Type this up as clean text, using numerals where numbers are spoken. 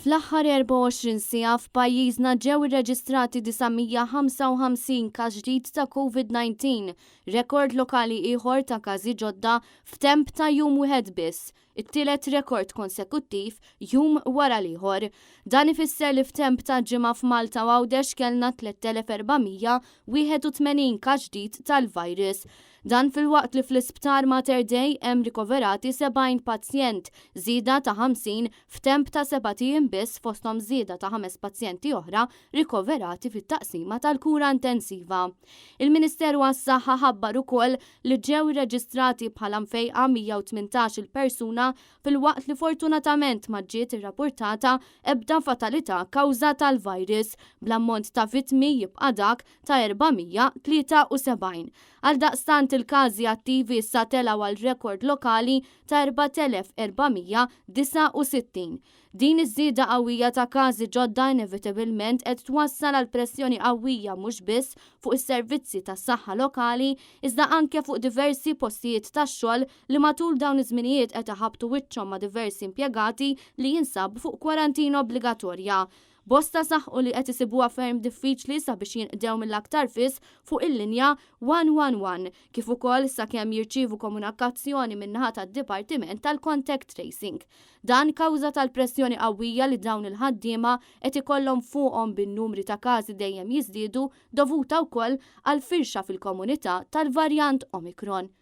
Fl-aħħar 24 siegħa f'pajjiżna ġew irreġistrati 955 każ ġdid ta' COVID-19, rekord lokali ieħor ta' każi ġodda f'temp ta' jum wieħed biss. It-tielet rekord konsekuttiv jum wara l-ieħor. Dan ifisser li f'temp ta' ġimgħa f'Malta u Għawdex kellna 3481 każ ġdid tal-virus. Dan fil-waqt li fl-isptar Mater Dei hemm rikoverati 70 pazjent, żieda ta' 50 f'temp ta' 7 ijiem biss fosthom żieda ta' 5 pazjenti oħra rikoverati fit-taqsima tal-kura intensiva. Il-Ministeru għas-Saħħa ħabbar ukoll li ġew irreġistrati bħala mfejqa 118 il-persuna fil-waqt li fortunatament ma ġiet irrappurtata ebda fatalità kkawżata tal-virus bl-ammont ta' vittmi jibqa' dak ta' 473. Għaldaqstant il-każi attivi issa telgħu għal rekord lokali ta' 4469. Din iż-żieda qawwija ta' każi ġodda inevitabilment qed twassal għal pressjoni qawwija mhux biss fuq is-servizzi tas-saħħa lokali iżda anke fuq diversi postijiet tax-xogħol li matul dawn iż-żminijiet qed iħabbtu wiċċhom ma' diversi impjegati li jinsabu fuq kwarantina obbligatorja. Bosta saħħu li qed isibuha ferm diffiċli sabiex jinqdew mill-aktar fis fuq il-linja 111 kif ukoll sakemm jirċievu komunikazzjoni min-naħa tad-Dipartiment tal-Contact Tracing. Dan kawża tal-pressjoni qawwija li dawn il-ħaddiema qed ikollhom fuqhom bin-numri ta' każi dejjem jiżdiedu dovuta wkoll għal firxa fil-komunità tal-varjant Omicron.